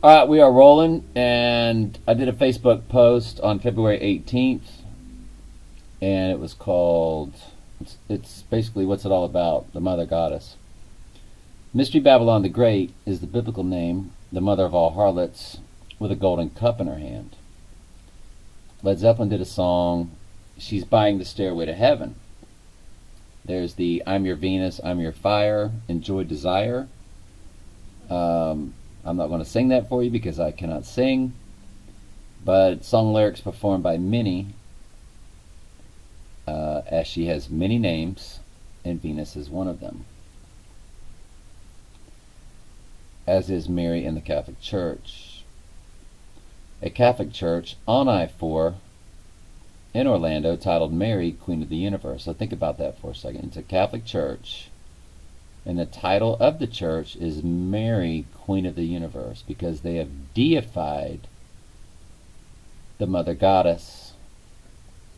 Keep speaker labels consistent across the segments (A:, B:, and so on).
A: All right, we are rolling, and I did a Facebook post on February 18th, and it was called, it's basically what's it all about, the Mother Goddess. Mystery Babylon the Great is the biblical name, the mother of all harlots, with a golden cup in her hand. Led Zeppelin did a song, She's Buying the Stairway to Heaven. There's the I'm Your Venus, I'm Your Fire, Enjoy Desire. I'm not going to sing that for you because I cannot sing, but song lyrics performed by Minnie, as she has many names, and Venus is one of them, as is Mary in the Catholic Church. A Catholic church on I-4 in Orlando titled Mary, Queen of the Universe. So think about that for a second. It's a Catholic church, and the title of the church is Mary, Queen of the Universe, because they have deified the Mother Goddess,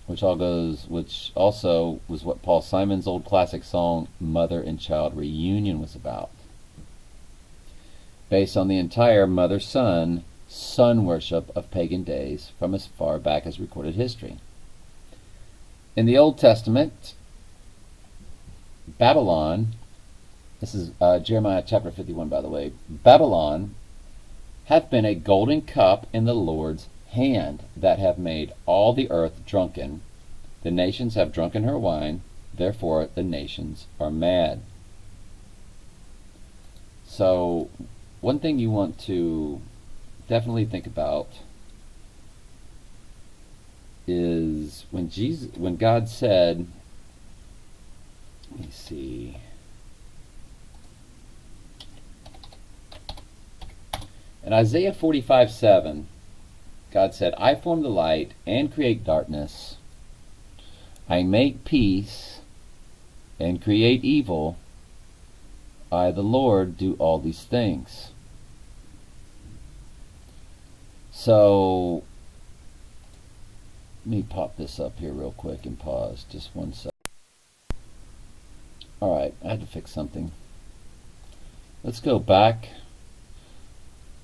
A: which also was what Paul Simon's old classic song, Mother and Child Reunion, was about. Based on the entire mother-son sun worship of pagan days from as far back as recorded history. In the Old Testament, Babylon, this is Jeremiah chapter 51, by the way. Babylon hath been a golden cup in the Lord's hand, that have made all the earth drunken. The nations have drunken her wine, therefore the nations are mad. So, one thing you want to definitely think about is when God said, let me see, in Isaiah 45:7, God said, I form the light and create darkness. I make peace and create evil. I, the Lord, do all these things. So, let me pop this up here real quick and pause just 1 second. Alright, I had to fix something. Let's go back.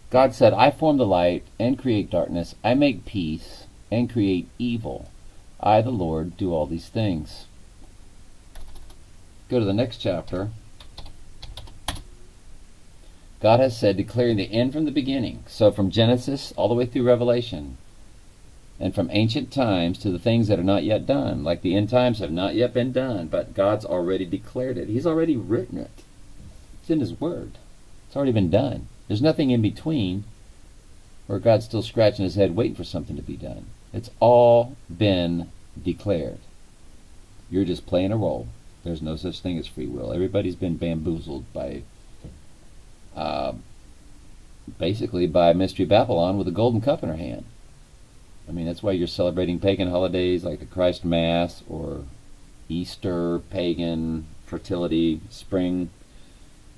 A: God said, I form the light and create darkness. I make peace and create evil. I, the Lord, do all these things. Go to the next chapter. God has said, declaring the end from the beginning. So from Genesis all the way through Revelation, and from ancient times to the things that are not yet done, like the end times have not yet been done, but God's already declared it. He's already written it. It's in His Word. It's already been done. There's nothing in between where God's still scratching His head waiting for something to be done. It's all been declared. You're just playing a role. There's no such thing as free will. Everybody's been bamboozled by basically by Mystery Babylon with a golden cup in her hand. I mean, that's why you're celebrating pagan holidays like the Christ Mass or Easter, pagan, fertility, spring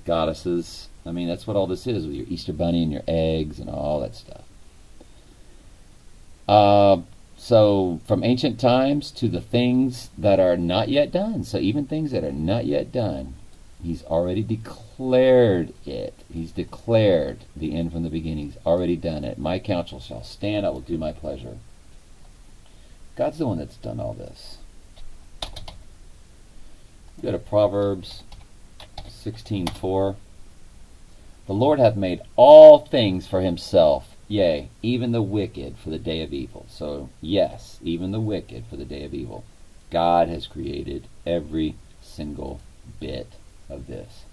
A: goddesses. I mean, that's what all this is, with your Easter bunny and your eggs and all that stuff. So, from ancient times to the things that are not yet done. So even things that are not yet done, He's already declared it. He's declared the end from the beginning. He's already done it. My counsel shall stand. I will do my pleasure. God's the one that's done all this. Go to Proverbs 16:4. The Lord hath made all things for Himself, yea, even the wicked for the day of evil. So, yes, even the wicked for the day of evil. God has created every single bit of this.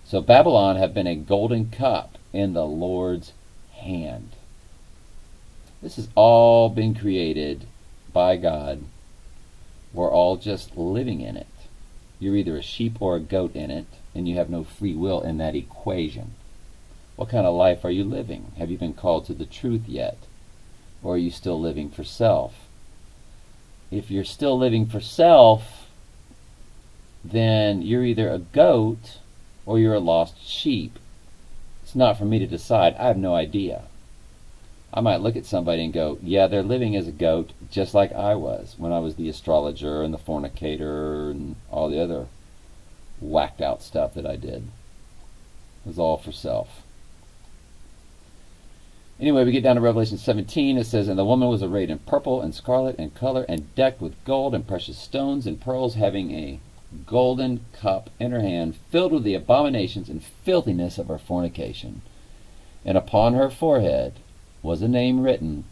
A: So Babylon have been a golden cup in the Lord's hand. This has all been created by God. We're all just living in it. You're either a sheep or a goat in it, and you have no free will in that equation. What kind of life are you living? Have you been called to the truth yet? Or are you still living for self? If you're still living for self, then you're either a goat or you're a lost sheep. It's not for me to decide. I have no idea. I might look at somebody and go, yeah, they're living as a goat just like I was when I was the astrologer and the fornicator and all the other whacked out stuff that I did. It was all for self. Anyway, we get down to Revelation 17. It says, "And the woman was arrayed in purple and scarlet and color and decked with gold and precious stones and pearls, having a golden cup in her hand, filled with the abominations and filthiness of her fornication. And upon her forehead was a name written,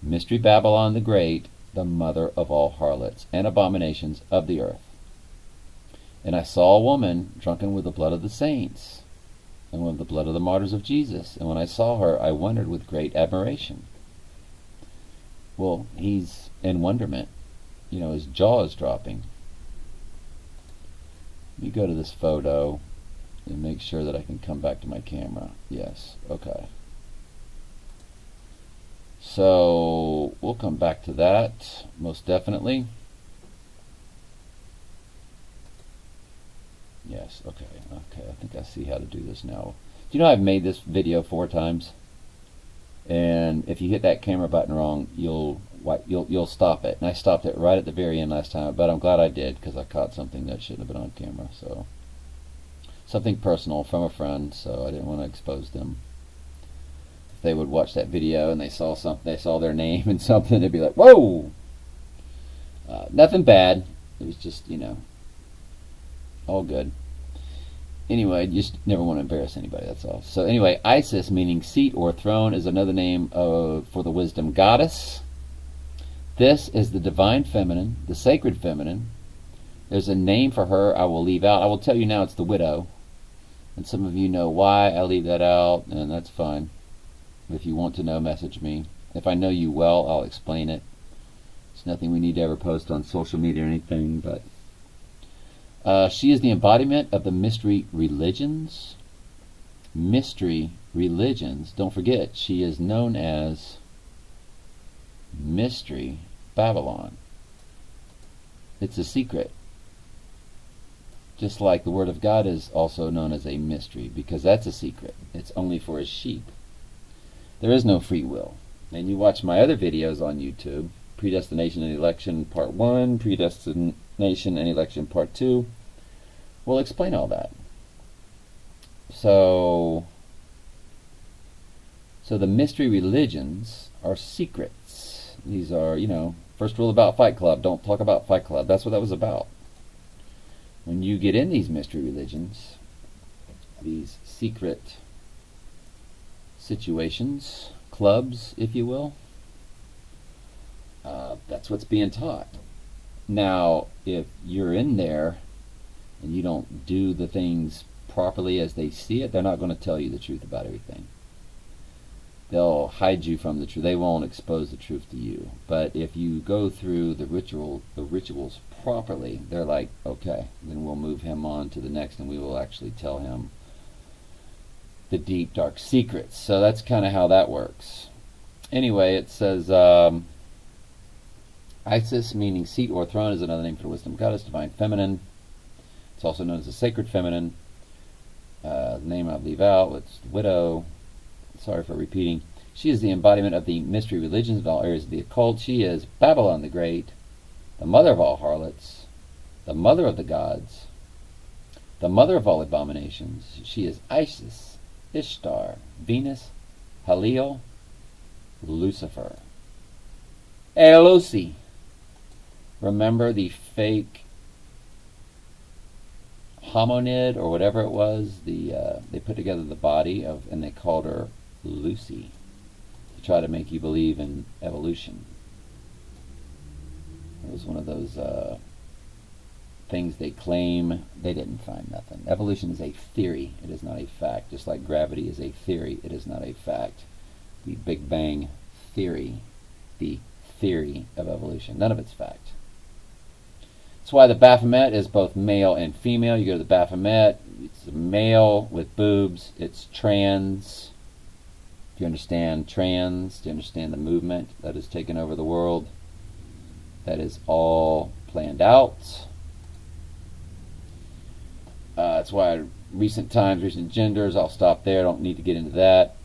A: Mystery Babylon the Great, the mother of all harlots and abominations of the earth. And I saw a woman drunken with the blood of the saints, and with the blood of the martyrs of Jesus. And when I saw her, I wondered with great admiration." Well, he's in wonderment. You know, his jaw is dropping. Let me go to this photo and make sure that I can come back to my camera. Yes, okay. So we'll come back to that, most definitely. Yes, okay, I think I see how to do this now. Do you know I've made this video 4 times? And if you hit that camera button wrong, you'll stop it. And I stopped it right at the very end last time, but I'm glad I did, because I caught something that shouldn't have been on camera. So something personal from a friend, so I didn't want to expose them. If they would watch that video and they saw something, they saw their name and something, they'd be like, "Whoa!" Nothing bad. It was just, you know, all good. Anyway, you just never want to embarrass anybody, that's all. So anyway, Isis, meaning seat or throne, is another name for the wisdom goddess. This is the divine feminine, the sacred feminine. There's a name for her I will leave out. I will tell you now, it's the widow. And some of you know why I leave that out, and that's fine. If you want to know, message me. If I know you well, I'll explain it. It's nothing we need to ever post on social media or anything, but she is the embodiment of the mystery religions. Mystery religions. Don't forget, she is known as Mystery Babylon. It's a secret. Just like the Word of God is also known as a mystery, because that's a secret. It's only for His sheep. There is no free will. And you watch my other videos on YouTube, Predestination and Election Part 1, Predestination and Election Part 2, we'll explain all that. So the mystery religions are secrets. These are, you know, first rule about Fight Club, don't talk about Fight Club. That's what that was about. When you get in these mystery religions, these secret situations, clubs, if you will, that's what's being taught. Now, if you're in there and you don't do the things properly as they see it, they're not going to tell you the truth about everything. They'll hide you from the truth. They won't expose the truth to you. But if you go through the rituals properly, they're like, okay, then we'll move him on to the next, and we will actually tell him the deep, dark secrets. So that's kind of how that works. Anyway, it says Isis, meaning seat or throne, is another name for wisdom goddess, divine feminine. It's also known as the sacred feminine. The name I'll leave out, it's widow. Sorry for repeating. She is the embodiment of the mystery religions in all areas of the occult. She is Babylon the Great, the mother of all harlots, the mother of the gods, the mother of all abominations. She is Isis, Ishtar, Venus, Halil, Lucifer. Hey, Lucy. Remember the fake hominid or whatever it was? They put together the body of, and they called her Lucy to try to make you believe in evolution. It was one of those things they claim. They didn't find nothing. Evolution is a theory. It is not a fact. Just like gravity is a theory, it is not a fact. The Big Bang Theory, the theory of evolution, none of it's fact. That's why the Baphomet is both male and female. You go to the Baphomet, it's a male with boobs. It's trans. Do you understand trans? Do you understand the movement that has taken over the world? That is all planned out. That's why recent times, recent genders, I'll stop there. I don't need to get into that.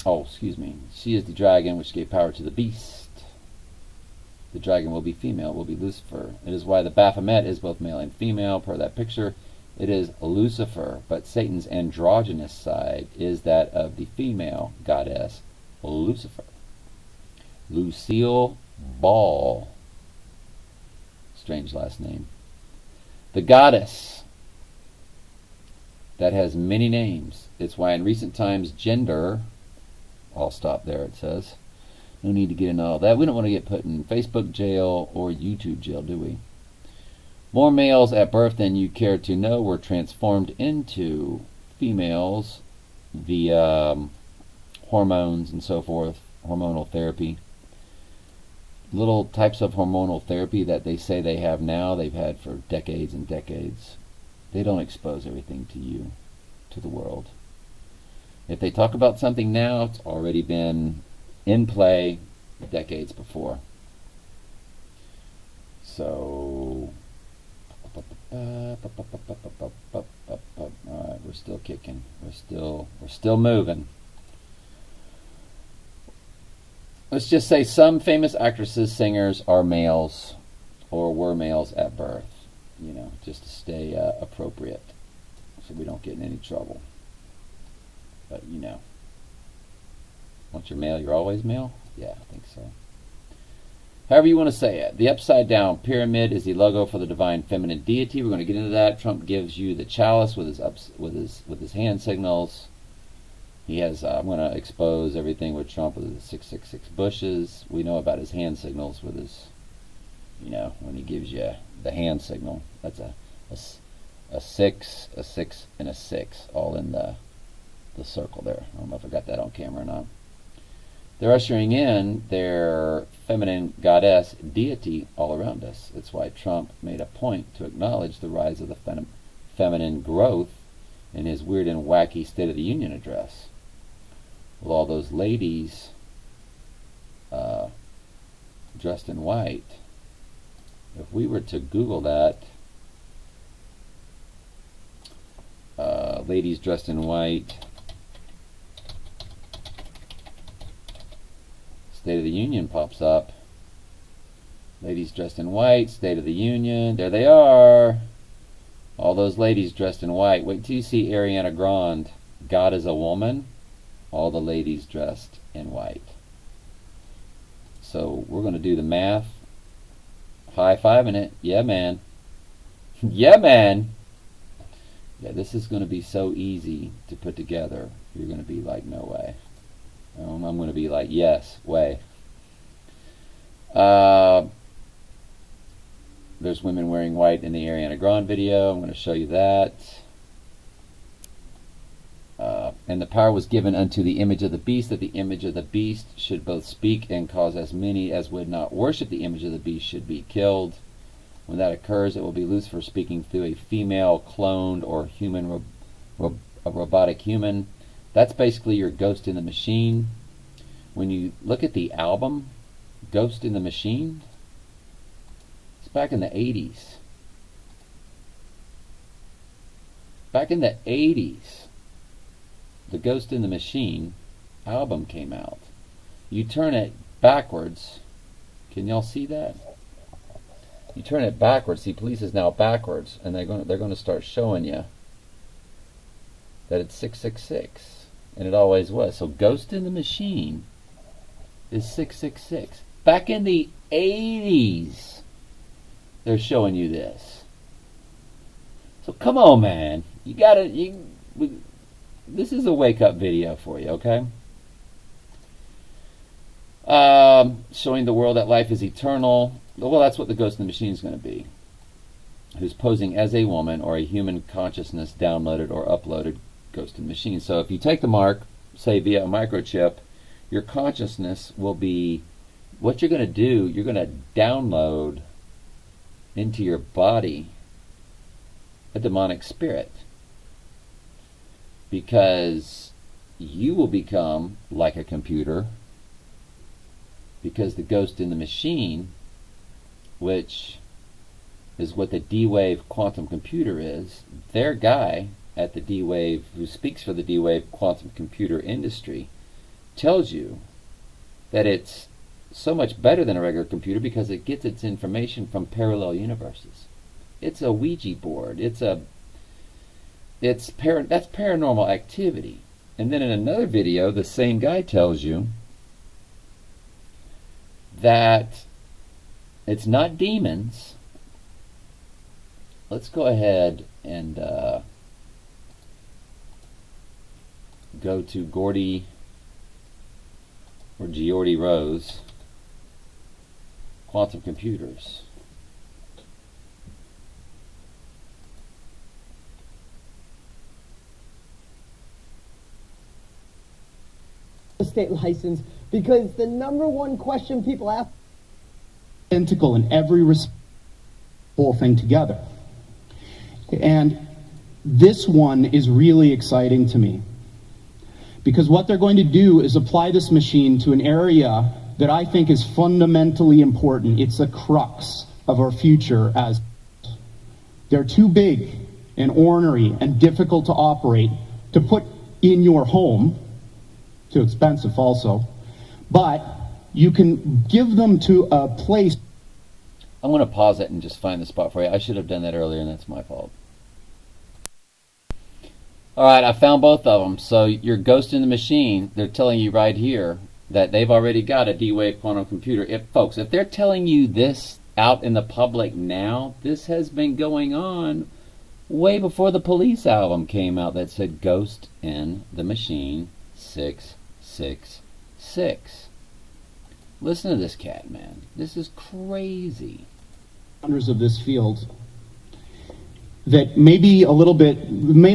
A: Oh, excuse me. She is the dragon which gave power to the beast. The dragon will be female, will be Lucifer. It is why the Baphomet is both male and female, per that picture. It is Lucifer, but Satan's androgynous side is that of the female goddess, Lucifer. Lucille Ball. Strange last name. The goddess that has many names. It's why in recent times gender, I'll stop there, it says. No need to get into all that. We don't want to get put in Facebook jail or YouTube jail, do we? More males at birth than you care to know were transformed into females via hormones and so forth, hormonal therapy. Little types of hormonal therapy that they say they have now, they've had for decades and decades. They don't expose everything to you, to the world. If they talk about something now, it's already been in play decades before. So, alright, we're still kicking. We're still moving. Let's just say some famous actresses, singers are males or were males at birth, you know, just to stay appropriate so we don't get in any trouble. But, you know, once you're male, you're always male? Yeah, I think so. However you want to say it. The upside down pyramid is the logo for the divine feminine deity. We're going to get into that. Trump gives you the chalice with his hand signals. He has, I'm going to expose everything with Trump with his 666 bushes. We know about his hand signals with his, you know, when he gives you the hand signal. That's a 6, a 6, and a 6, all in the circle there. I don't know if I got that on camera or not. They're ushering in their feminine goddess deity all around us. That's why Trump made a point to acknowledge the rise of the feminine growth in his weird and wacky State of the Union address. With all those ladies dressed in white, if we were to Google that, ladies dressed in white, State of the Union pops up. Ladies dressed in white, State of the Union, there they are. All those ladies dressed in white. Wait till you see Ariana Grande, God is a Woman. All the ladies dressed in white. So we're going to do the math. High-fiving it. Yeah, man. Yeah, man. Yeah, this is going to be so easy to put together. You're going to be like, no way. I'm going to be like, yes, way. There's women wearing white in the Ariana Grande video. I'm going to show you that. And the power was given unto the image of the beast, that the image of the beast should both speak and cause as many as would not worship the image of the beast should be killed. When that occurs, it will be Lucifer speaking through a female cloned or human, a robotic human. That's basically your Ghost in the Machine. When you look at the album, Ghost in the Machine, it's back in the 80s. Back in the 80s, the Ghost in the Machine album came out. You turn it backwards. Can y'all see that? You turn it backwards. See, police is now backwards, and they're going to start showing you that it's 666, and it always was. So Ghost in the Machine is 666. Back in the 80s, they're showing you this. So come on, man. You gotta. This is a wake-up video for you, okay? Showing the world that life is eternal. Well, that's what the Ghost in the Machine is going to be. Who's posing as a woman or a human consciousness downloaded or uploaded Ghost in the Machine. So if you take the mark, say via a microchip, your consciousness will be, what you're going to do, you're going to download into your body a demonic spirit. Because you will become like a computer, because the Ghost in the Machine, which is what the D-Wave quantum computer is, their guy at the D-Wave, who speaks for the D-Wave quantum computer industry, tells you that it's so much better than a regular computer because it gets its information from parallel universes. It's a Ouija board. That's paranormal activity. And then in another video, the same guy tells you that it's not demons. Let's go ahead and go to Gordy or Geordie Rose, quantum computers.
B: State license, because the number one question people ask,
C: identical in every whole thing together. And this one is really exciting to me, because what they're going to do is apply this machine to an area that I think is fundamentally important. It's the crux of our future. As they're too big and ornery and difficult to operate to put in your home, too expensive also, but you can give them to a place.
A: I'm going to pause it and just find the spot for you. I should have done that earlier, and that's my fault. All right, I found both of them. So your Ghost in the Machine, they're telling you right here that they've already got a D-Wave quantum computer. Folks, if they're telling you this out in the public now, this has been going on way before the Police album came out that said Ghost in the Machine 666. Listen to this cat, man. This is crazy.
C: Founders of this field that may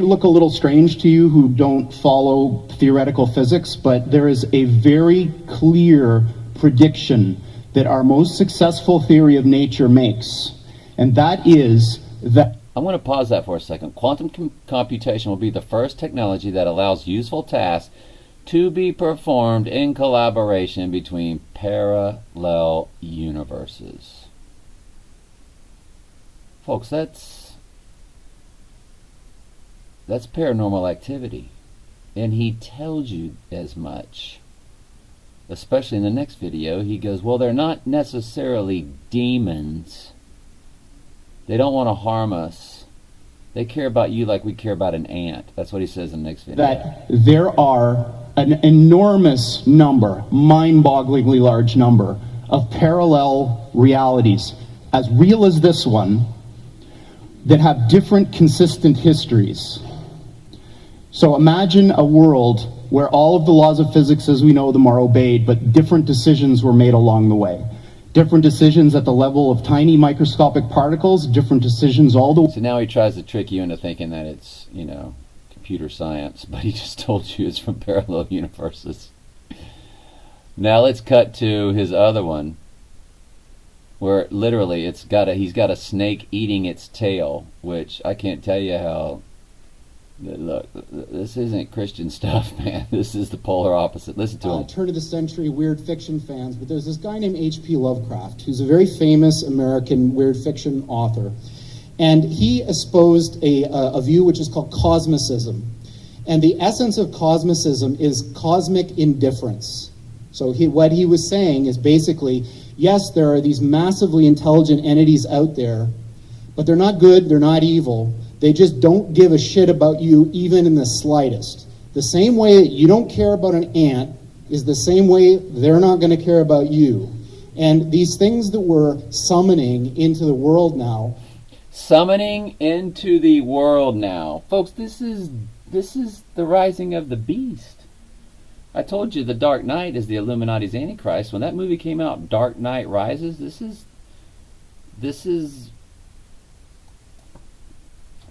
C: look a little strange to you who don't follow theoretical physics, but there is a very clear prediction that our most successful theory of nature makes, and that is that...
A: I'm going to pause that for a second. Quantum computation will be the first technology that allows useful tasks to be performed in collaboration between parallel universes. Folks, that's paranormal activity. And he tells you as much. Especially in the next video, he goes, well, they're not necessarily demons. They don't want to harm us. They care about you like we care about an ant. That's what he says in the next video.
C: That there are an enormous number, mind-bogglingly large number, of parallel realities, as real as this one, that have different consistent histories. So imagine a world where all of the laws of physics as we know them are obeyed, but different decisions were made along the way. Different decisions at the level of tiny microscopic particles, different decisions all the way.
A: So now he tries to trick you into thinking that it's, computer science, but he just told you it's from parallel universes. Now let's cut to his other one, where literally he's got a snake eating its tail, which I can't tell you how. Look, this isn't Christian stuff, man. This is the polar opposite. Listen to him.
C: Turn of the century weird fiction fans, but there's this guy named H.P. Lovecraft, who's a very famous American weird fiction author. And he espoused a view which is called cosmicism. And the essence of cosmicism is cosmic indifference. So what he was saying is basically, yes, there are these massively intelligent entities out there, but they're not good, they're not evil. They just don't give a shit about you even in the slightest. The same way that you don't care about an ant is the same way they're not going to care about you. And these things that we're summoning into the world now,
A: folks, this is the rising of the beast. I told you the Dark Knight is the Illuminati's Antichrist. When that movie came out, Dark Knight Rises, this is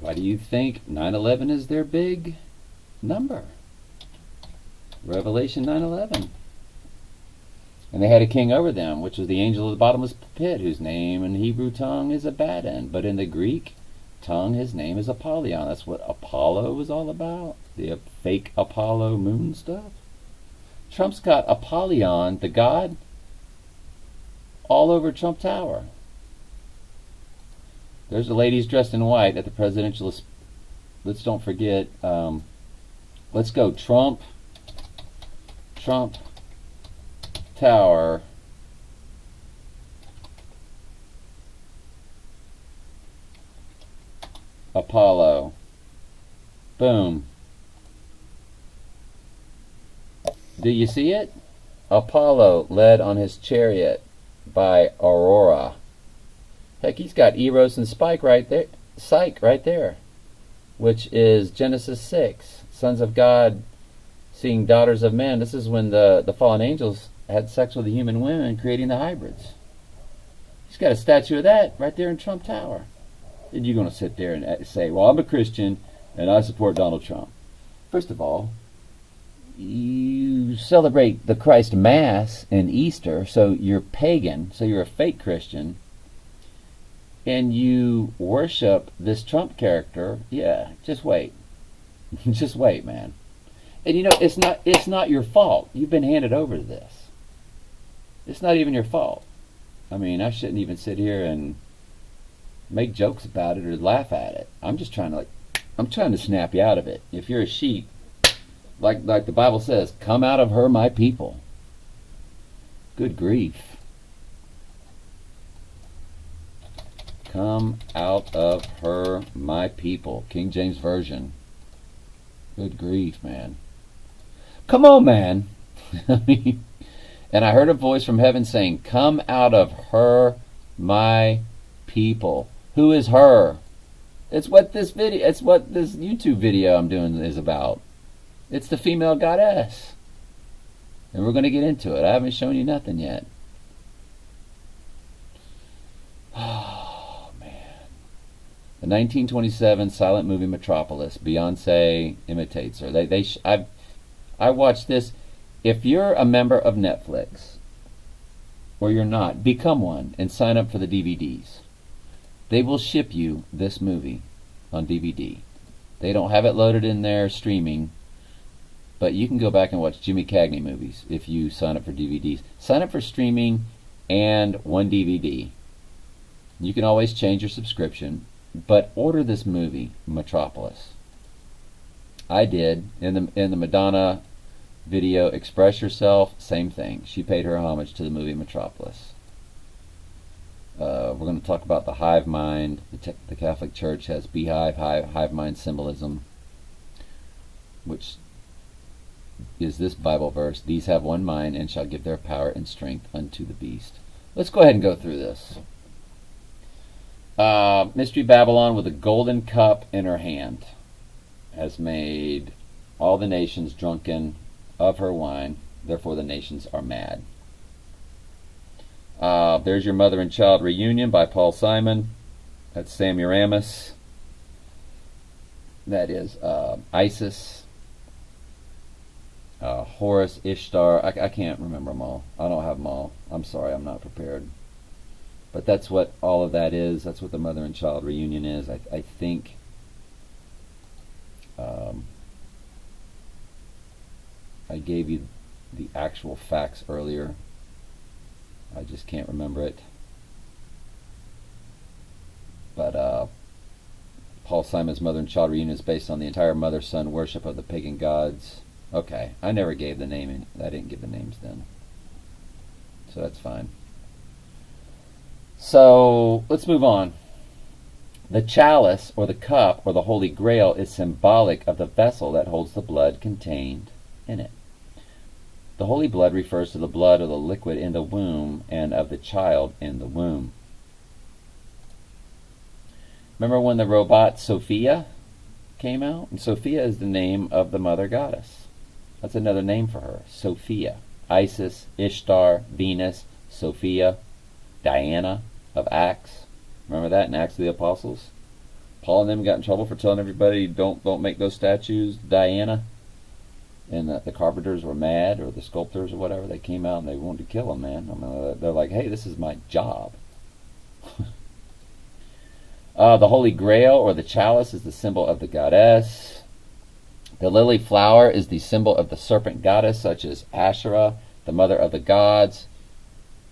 A: why do you think 9/11 is their big number? Revelation 9/11. And they had a king over them, which was the angel of the bottomless pit, whose name in Hebrew tongue is Abaddon, but in the Greek tongue his name is Apollyon. That's what Apollo was all about, the fake Apollo moon stuff. Trump's got Apollyon, the god, all over Trump Tower. There's the ladies dressed in white at the presidential. Let's don't forget. Let's go Trump Tower. Apollo. Boom. Do you see it? Apollo led on his chariot. by Aurora. Heck, he's got Eros and Psyche right there, which is Genesis 6. Sons of God seeing daughters of men. This is when the fallen angels had sex with the human women, creating the hybrids. He's got a statue of that right there in Trump Tower. And you're going to sit there and say, well, I'm a Christian and I support Donald Trump. First of all, you celebrate the Christ Mass and Easter, so you're pagan, so you're a fake Christian, and you worship this Trump character. Yeah, just wait. Just wait, man. And you know, it's not your fault. You've been handed over to this. It's not even your fault. I mean, I shouldn't even sit here and make jokes about it or laugh at it. I'm just trying to snap you out of it. If you're a sheep, like the Bible says, come out of her, my people. Good grief. Come out of her, my people. King James Version. Good grief, man. Come on, man. I mean, and I heard a voice from heaven saying, come out of her, my people. Who is her? It's what this YouTube video I'm doing is about. It's the female goddess. And we're going to get into it. I haven't shown you nothing yet. Oh, man. The 1927 silent movie Metropolis. Beyonce imitates her. I watched this. If you're a member of Netflix, or you're not, become one and sign up for the DVDs. They will ship you this movie on DVD. They don't have it loaded in their streaming, but you can go back and watch Jimmy Cagney movies if you sign up for DVDs. Sign up for streaming and one DVD. You can always change your subscription, but order this movie, Metropolis. I did. In the Madonna video, Express Yourself, same thing. She paid her homage to the movie Metropolis. We're going to talk about the hive mind. The Catholic Church has beehive, hive mind symbolism, which is this Bible verse, these have one mind and shall give their power and strength unto the beast. Let's go ahead and go through this. Mystery Babylon with a golden cup in her hand has made all the nations drunken of her wine, therefore the nations are mad. There's Your Mother and Child Reunion by Paul Simon. That's Semiramis. That is Isis. Horus, Ishtar. I can't remember them all. I don't have them all. I'm sorry, I'm not prepared. But that's what all of that is. That's what the Mother and Child Reunion is. I think I gave you the actual facts earlier. I just can't remember it. But Paul Simon's Mother and Child Reunion is based on the entire mother-son worship of the pagan gods. Okay, I never gave the name. I didn't give the names then. So that's fine. So let's move on. The chalice, or the cup, or the Holy Grail is symbolic of the vessel that holds the blood contained in it. The holy blood refers to the blood of the liquid in the womb and of the child in the womb. Remember when the robot Sophia came out? And Sophia is the name of the mother goddess. That's another name for her, Sophia. Isis, Ishtar, Venus, Sophia, Diana of Acts. Remember that in Acts of the Apostles? Paul and them got in trouble for telling everybody don't make those statues Diana. And the carpenters were mad, or the sculptors or whatever. They came out and they wanted to kill them, man. I mean, they're like, hey, this is my job. The Holy Grail, or the chalice, is the symbol of the goddess. The lily flower is the symbol of the serpent goddess, such as Asherah, the mother of the gods.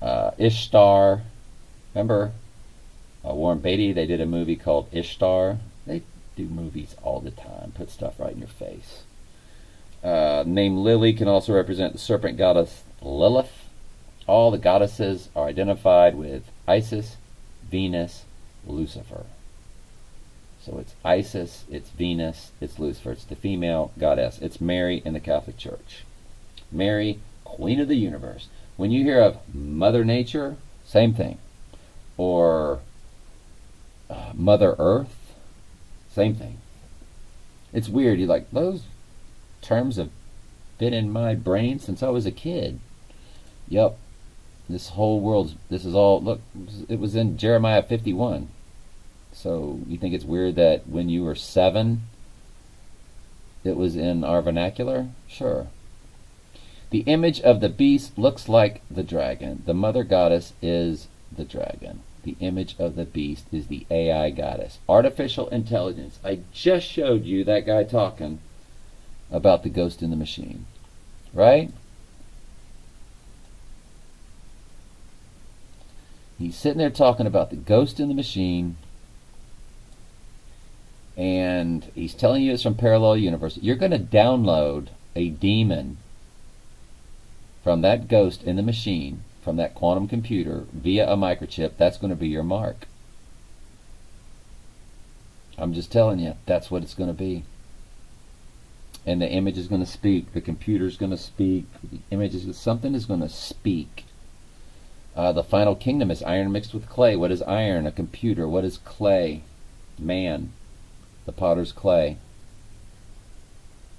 A: Ishtar. Remember Warren Beatty? They did a movie called Ishtar. They do movies all the time. Put stuff right in your face. Name Lily can also represent the serpent goddess Lilith. All the goddesses are identified with Isis, Venus, Lucifer. So it's Isis, it's Venus, it's Lucifer. It's the female goddess. It's Mary in the Catholic Church. Mary, Queen of the Universe. When you hear of Mother Nature, Same thing. Or Mother Earth, same thing. It's weird. You're like, those terms have been in my brain since I was a kid. Yep. This whole world's, this is all, look, it was in Jeremiah 51. So you think it's weird that when you were 7, it was in our vernacular? Sure. The image of the beast looks like the dragon. The mother goddess is the dragon. The image of the beast is the AI goddess. Artificial intelligence. I just showed you that guy talking about the ghost in the machine. Right? He's sitting there talking about the ghost in the machine, and he's telling you it's from parallel universe. You're going to download a demon from that ghost in the machine, from that quantum computer, via a microchip. That's going to be your mark. I'm just telling you, that's what it's going to be. And the image is going to speak. The computer's going to speak. The image is, something is going to speak. The final kingdom is iron mixed with clay. What is iron? A computer. What is clay? Man. The potter's clay.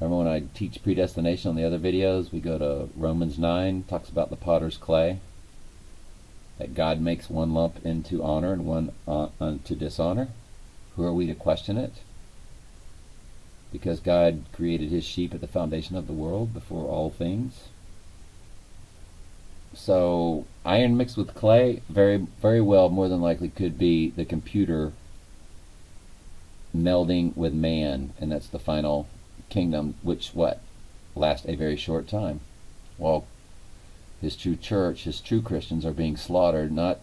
A: Remember when I teach predestination on the other videos, we go to Romans 9, talks about the potter's clay. That God makes one lump into honor and one unto dishonor. Who are we to question it? Because God created his sheep at the foundation of the world before all things. So iron mixed with clay, very, very well, more than likely could be the computer melding with man, and that's the final kingdom, which what? Lasts a very short time. Well, his true church, his true Christians are being slaughtered, not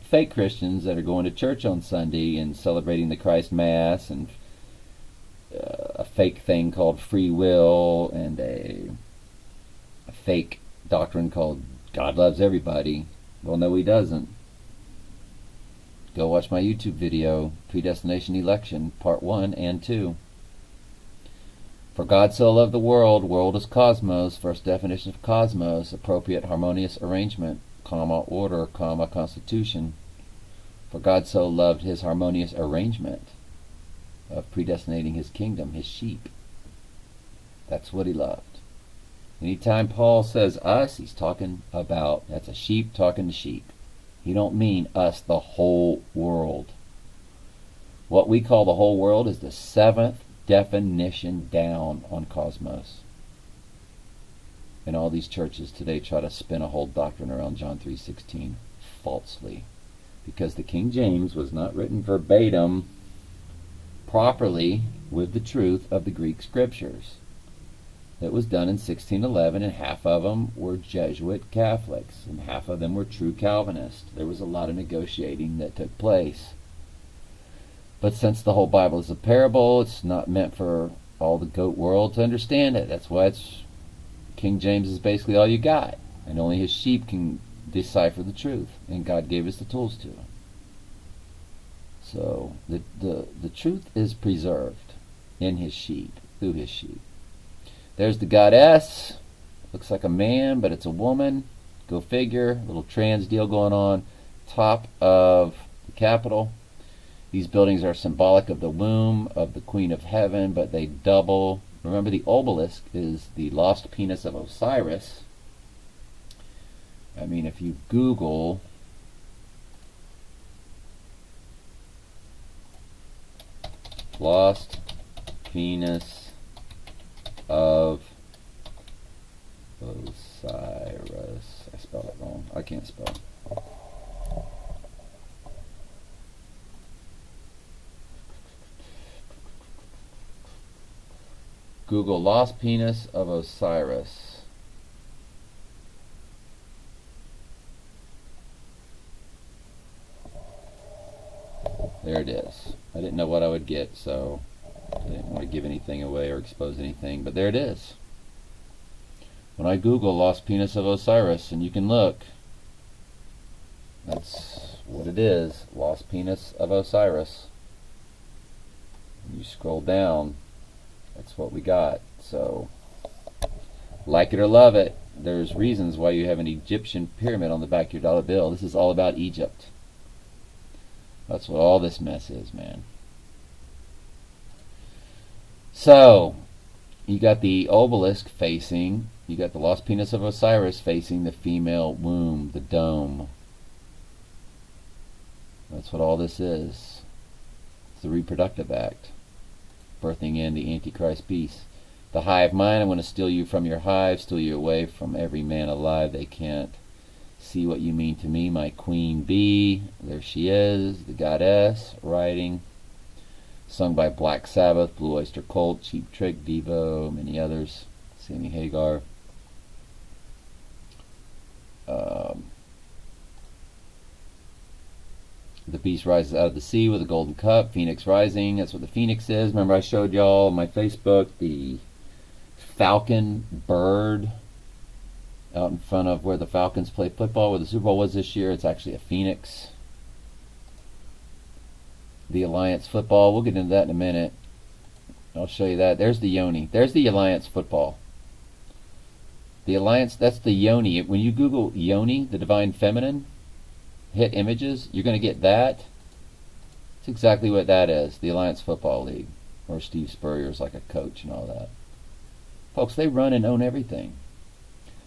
A: fake Christians that are going to church on Sunday and celebrating the Christ Mass and a fake thing called free will and a fake doctrine called God loves everybody. Well, no, he doesn't. Go watch my YouTube video, Predestination Election, Part 1 and 2. For God so loved the world is cosmos, first definition of cosmos, appropriate harmonious arrangement, comma, order, comma, constitution. For God so loved his harmonious arrangement of predestinating his kingdom, his sheep. That's what he loved. Anytime Paul says us, he's talking about, that's a sheep talking to sheep. He don't mean us, the whole world. What we call the whole world is the 7th definition down on cosmos. And all these churches today try to spin a whole doctrine around John 3:16 falsely. Because the King James was not written verbatim properly with the truth of the Greek scriptures. It was done in 1611, and half of them were Jesuit Catholics, and half of them were true Calvinists. There was a lot of negotiating that took place. But since the whole Bible is a parable, it's not meant for all the goat world to understand it. That's why it's King James is basically all you got, and only his sheep can decipher the truth, and God gave us the tools to. So the truth is preserved in his sheep, through his sheep. There's the goddess. Looks like a man, but it's a woman. Go figure. Little trans deal going on. Top of the Capitol. These buildings are symbolic of the womb of the Queen of Heaven, but they double. Remember, the obelisk is the lost penis of Osiris. I mean, if you Google lost penis of Osiris. I spelled it wrong. I can't spell. Google lost penis of Osiris. There it is. I didn't know what I would get, so I didn't want to give anything away or expose anything, but there it is. When I Google lost penis of Osiris, and you can look, that's what it is, lost penis of Osiris. You scroll down, that's what we got. So, like it or love it, there's reasons why you have an Egyptian pyramid on the back of your dollar bill. This is all about Egypt. That's what all this mess is, man. So, you got the obelisk facing, you got the lost penis of Osiris facing the female womb, the dome. That's what all this is. It's the reproductive act, birthing in the Antichrist beast. The hive mind, I want to steal you from your hive, steal you away from every man alive. They can't see what you mean to me, my queen bee. There she is, the goddess, riding. Sung by Black Sabbath, Blue Oyster Cult, Cheap Trick, Devo, many others. Sammy Hagar. The beast rises out of the sea with a golden cup. Phoenix rising. That's what the phoenix is. Remember I showed y'all on my Facebook the falcon bird out in front of where the Falcons play football, where the Super Bowl was this year. It's actually a phoenix. The Alliance football. We'll get into that in a minute. I'll show you that. There's the Yoni. There's the Alliance football. The Alliance, that's the Yoni. When you Google Yoni, the divine feminine, hit images, you're going to get that. That's exactly what that is. The Alliance Football League. Or Steve Spurrier's like a coach and all that. Folks, they run and own everything.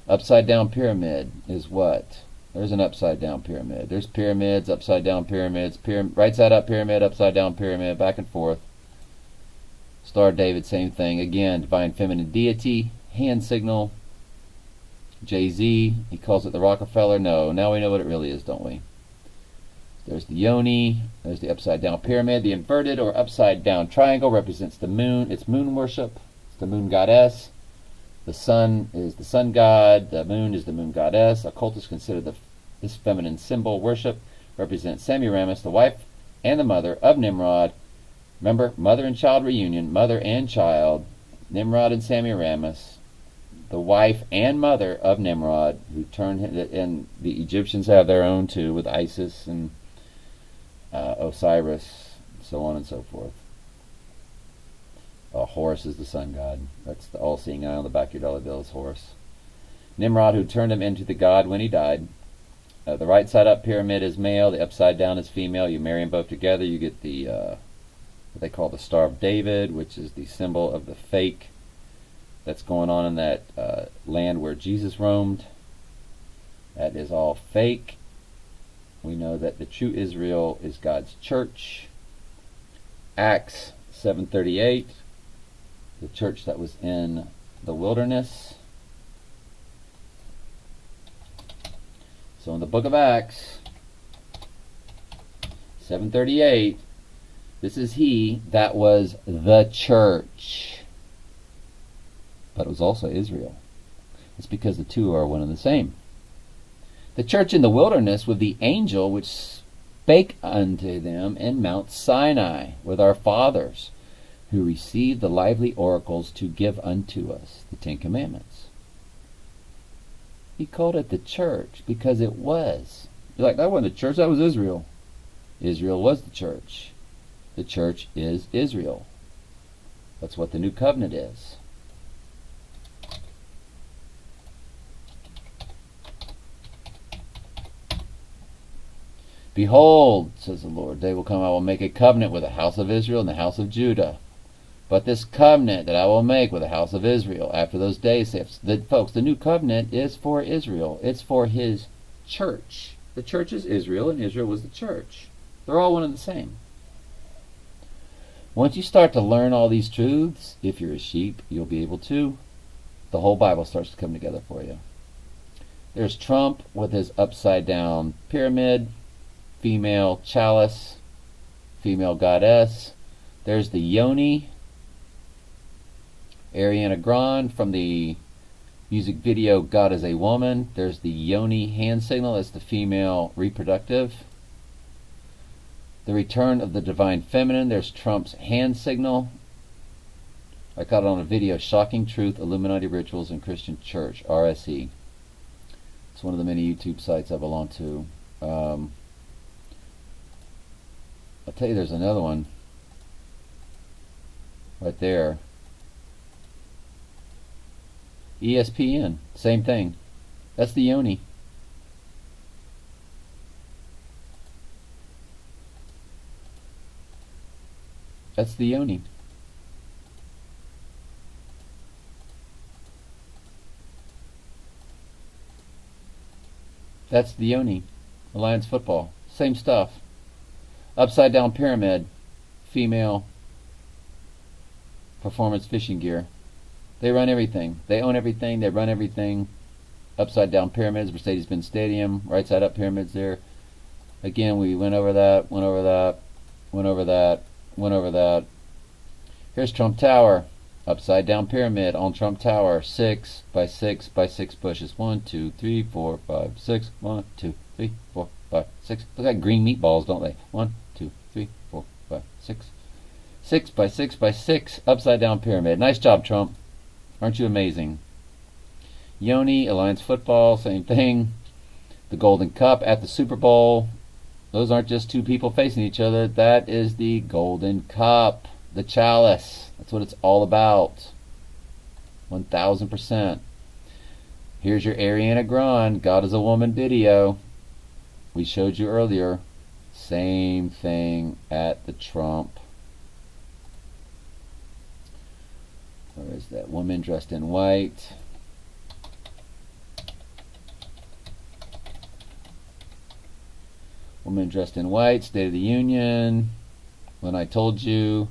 A: Upside down pyramid is what? There's an upside down pyramid. There's pyramids, upside down pyramids, right side up pyramid, upside down pyramid, back and forth. Star of David, same thing. Again, divine feminine deity, hand signal. Jay-Z, he calls it the Rockefeller. No, now we know what it really is, don't we? There's the Yoni. There's the upside down pyramid. The inverted or upside down triangle represents the moon. It's moon worship. It's the moon goddess. The sun is the sun god. The moon is the moon goddess. Occultists consider this feminine symbol worship represents Semiramis, the wife and the mother of Nimrod. Remember, mother and child reunion, mother and child, Nimrod and Semiramis, the wife and mother of Nimrod, who turned him, and the Egyptians have their own too, with Isis and Osiris, and so on and so forth. Horus is the sun god. That's the all-seeing eye on the back of your dollar bill is Horus. Nimrod, who turned him into the god when he died. The right side up pyramid is male. The upside down is female. You marry them both together. You get the what they call the Star of David, which is the symbol of the fake that's going on in that land where Jesus roamed. That is all fake. We know that the true Israel is God's church. Acts 7:38. The church that was in the wilderness. So in the book of Acts 7:38, this is he that was the church. But it was also Israel. It's because the two are one and the same. The church in the wilderness with the angel which spake unto them in Mount Sinai with our fathers, who received the lively oracles to give unto us the Ten Commandments. He called it the church because it was. You're like, that wasn't the church, that was Israel. Israel was the church. The church is Israel. That's what the new covenant is. Behold, says the Lord, day will come, I will make a covenant with the house of Israel and the house of Judah. But this covenant that I will make with the house of Israel after those days, folks, the new covenant is for Israel. It's for his church. The church is Israel, and Israel was the church. They're all one and the same. Once you start to learn all these truths, if you're a sheep, you'll be able to. The whole Bible starts to come together for you. There's Trump with his upside down pyramid, female chalice, female goddess. There's the Yoni, Ariana Grande from the music video God is a Woman. There's the Yoni hand signal, that's the female reproductive. The return of the divine feminine, there's Trump's hand signal. I caught it on a video, Shocking Truth, Illuminati Rituals in Christian Church, RSE. It's one of the many YouTube sites I belong to. I'll tell you, there's another one right there. ESPN, same thing. That's the yoni. That's the yoni. That's the yoni. Alliance football. Same stuff. Upside down pyramid. Female performance fishing gear. They run everything. They own everything. They run everything. Upside down pyramids. Mercedes-Benz Stadium. Right side up pyramids there. Again, we went over that. Went over that. Went over that. Went over that. Here's Trump Tower. Upside down pyramid on Trump Tower. 6 by 6 by 6 bushes. 1, 2, 3, 4, 5, 6. 1, 2, 3, 4, 5, 6. Look like green meatballs, don't they? 1, 2, 3, 4, 5, 6. 6 by 6 by 6 upside down pyramid. Nice job, Trump. Aren't you amazing? Yoni, Alliance football, same thing. The Golden Cup at the Super Bowl. Those aren't just two people facing each other. That is the Golden Cup. The chalice. That's what it's all about. 1000%. Here's your Ariana Grande, God is a Woman video. We showed you earlier. Same thing at the Trump. Where is that woman dressed in white? Woman dressed in white, State of the Union. When I told you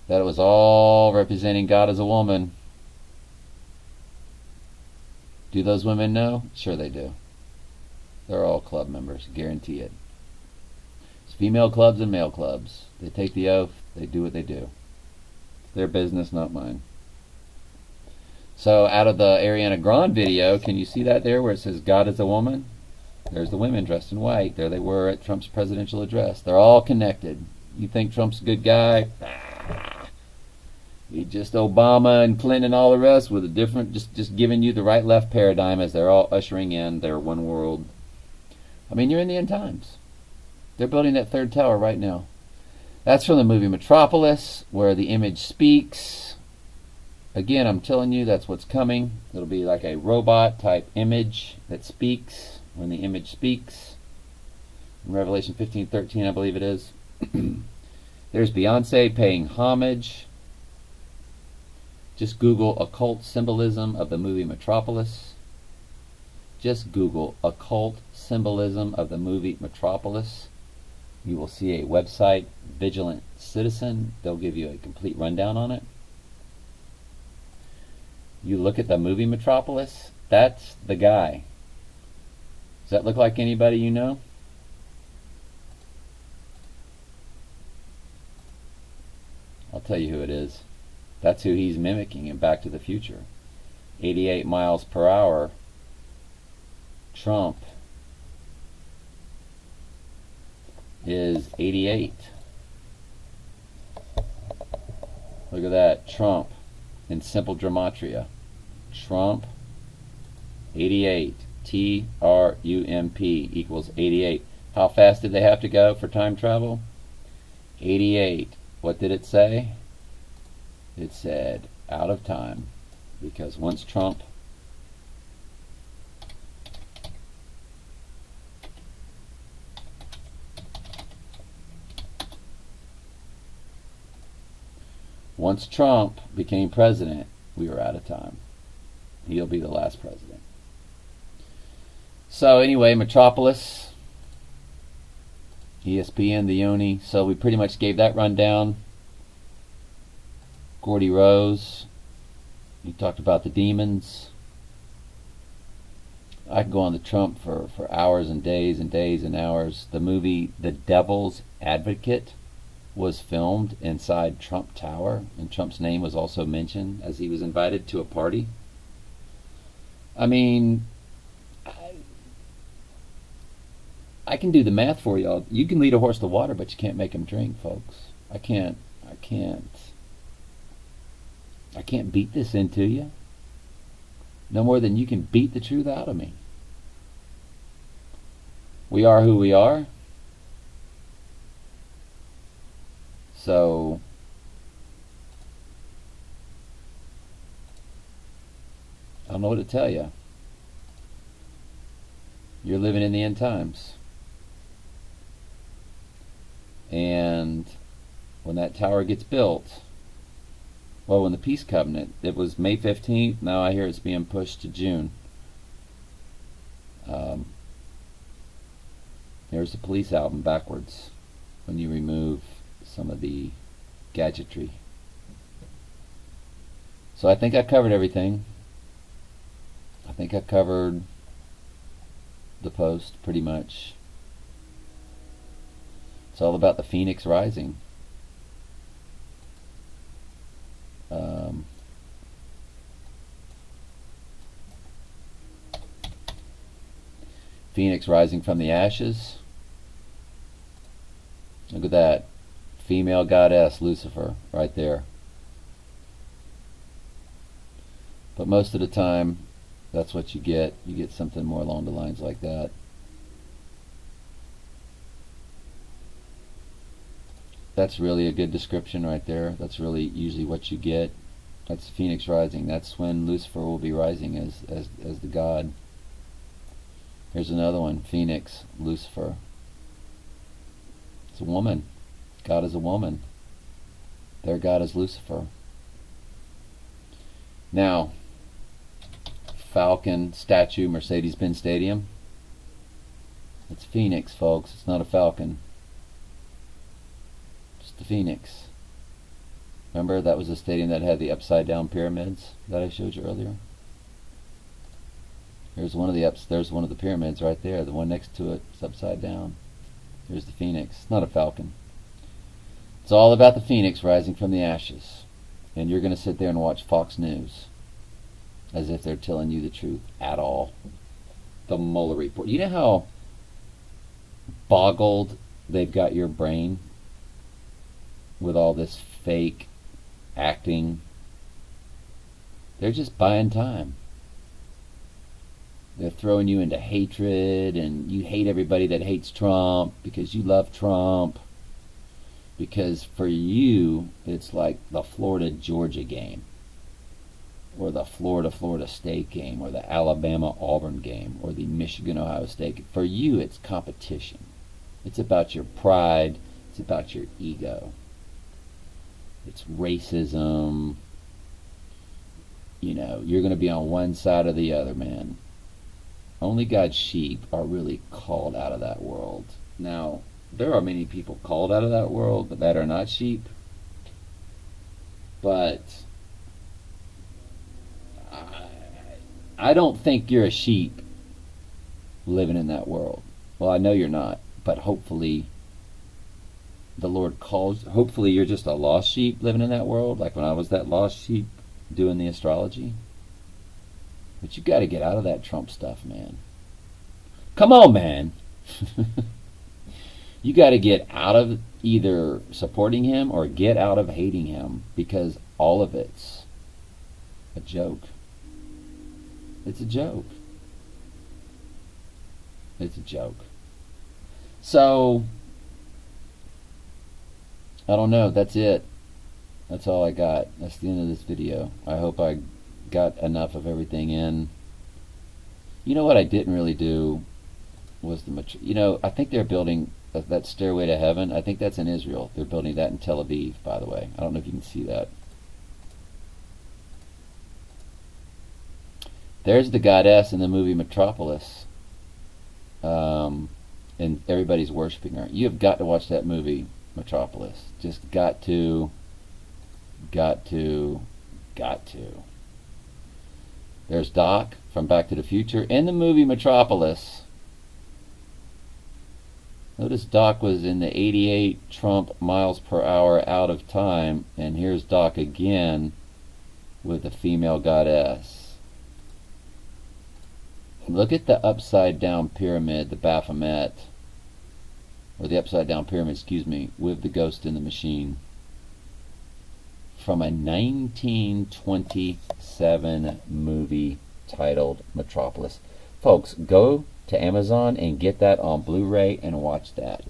A: that it was all representing God as a woman. Do those women know? Sure they do. They're all club members, guarantee it. It's female clubs and male clubs. They take the oath, they do what they do. It's their business, not mine. So out of the Ariana Grande video, can you see that there where it says God is a woman? There's the women dressed in white. There they were at Trump's presidential address. They're all connected. You think Trump's a good guy? He just Obama and Clinton and all the rest with a different, just giving you the right-left paradigm as they're all ushering in their one world. I mean, you're in the end times. They're building that third tower right now. That's from the movie Metropolis, where the image speaks. Again, I'm telling you, that's what's coming. It'll be like a robot-type image that speaks when the image speaks. In Revelation 15:13, I believe it is. There's Beyonce paying homage. Just Google occult symbolism of the movie Metropolis. Just Google occult symbolism of the movie Metropolis. You will see a website, Vigilant Citizen. They'll give you a complete rundown on it. You look at the movie Metropolis, that's the guy. Does that look like anybody you know? I'll tell you who it is. That's who he's mimicking in Back to the Future. 88 miles per hour. Trump is 88. Look at that. Trump in simple gematria. Trump 88. T-R-U-M-P equals 88. How fast did they have to go for time travel? 88. What did it say? It said out of time, because once Trump became president, we were out of time. He'll be the last president. So anyway, Metropolis, ESPN, the Yoni. So we pretty much gave that rundown. Gordy Rose, he talked about the demons. I could go on to Trump for hours and days and days and hours. The movie The Devil's Advocate was filmed inside Trump Tower, and Trump's name was also mentioned as he was invited to a party. I mean, I can do the math for y'all. You can lead a horse to water, but you can't make him drink, folks. I can't beat this into you. No more than you can beat the truth out of me. We are who we are. So I don't know what to tell you. You're living in the end times. And when that tower gets built, well, when the peace covenant, it was May 15th. Now I hear it's being pushed to June. There's the Police album backwards when you remove some of the gadgetry. So I think I covered everything. I think I covered the post pretty much. It's all about the phoenix rising. Phoenix rising from the ashes. Look at that. Female goddess Lucifer right there. But most of the time, that's what you get. You get something more along the lines like that. That's really a good description right there. That's really usually what you get. That's Phoenix rising. That's when Lucifer will be rising as the god. Here's another one. Phoenix, Lucifer. It's a woman. God is a woman. Their god is Lucifer. Now, Falcon statue, Mercedes-Benz Stadium. It's Phoenix, folks. It's not a falcon. It's the Phoenix. Remember, that was the stadium that had the upside-down pyramids that I showed you earlier? There's one of the pyramids right there. The one next to it is upside down. Here's the Phoenix. It's not a falcon. It's all about the Phoenix rising from the ashes. And you're going to sit there and watch Fox News as if they're telling you the truth at all. The Mueller report. You know how boggled they've got your brain with all this fake acting? They're just buying time. They're throwing you into hatred, and you hate everybody that hates Trump because you love Trump. Because for you, it's like the Florida-Georgia game, or the Florida-Florida State game, or the Alabama-Auburn game, or the Michigan-Ohio State. For you, it's competition. It's about your pride. It's about your ego. It's racism. You know, you're going to be on one side or the other, man. Only God's sheep are really called out of that world. Now, there are many people called out of that world that are not sheep. But I don't think you're a sheep living in that world. Well, I know you're not, but hopefully the Lord calls. Hopefully you're just a lost sheep living in that world, like when I was that lost sheep doing the astrology. But you got to get out of that Trump stuff, man. Come on, man. You got to get out of either supporting him or get out of hating him, because all of it's a joke. It's a joke. It's a joke. So, I don't know. That's it. That's all I got. That's the end of this video. I hope I got enough of everything in. You know what I didn't really do was I think they're building that Stairway to Heaven. I think that's in Israel. They're building that in Tel Aviv, by the way. I don't know if you can see that. There's the goddess in the movie Metropolis. And everybody's worshiping her. You have got to watch that movie, Metropolis. Just got to. There's Doc from Back to the Future in the movie Metropolis. Notice Doc was in the 88 Trump miles per hour out of time, and here's Doc again with the female goddess. Look at the upside down pyramid, the Baphomet, or the upside down pyramid, excuse me, with the ghost in the machine. From a 1927 movie titled Metropolis. Folks, go to Amazon and get that on Blu-ray and watch that.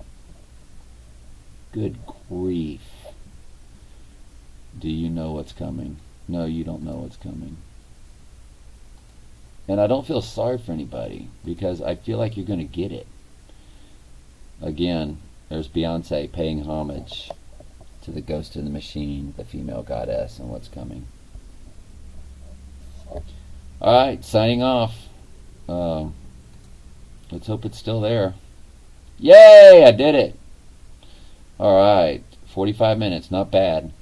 A: Good grief. Do you know what's coming? No, you don't know what's coming. And I don't feel sorry for anybody because I feel like you're going to get it. Again, there's Beyonce paying homage to the Ghost in the Machine, the female goddess, and what's coming. Alright, signing off. Let's hope it's still there. Yay! I did it! Alright, 45 minutes, not bad.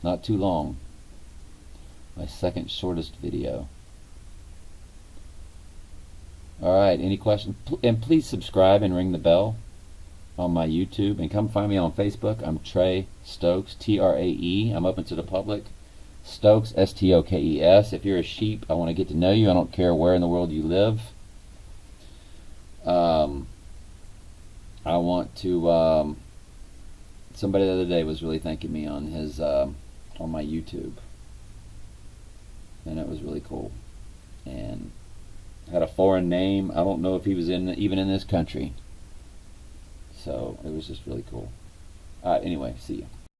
A: Not too long. My second shortest video. Alright, any questions? And please subscribe and ring the bell on my YouTube. And come find me on Facebook. I'm Trey Stokes, Trae. I'm open to the public. Stokes, Stokes. If you're a sheep, I want to get to know you. I don't care where in the world you live. I want to... somebody the other day was really thanking me on his... on my YouTube. And it was really cool. And... had a foreign name. I don't know if he was even in this country. So it was just really cool. Alright, anyway, see you.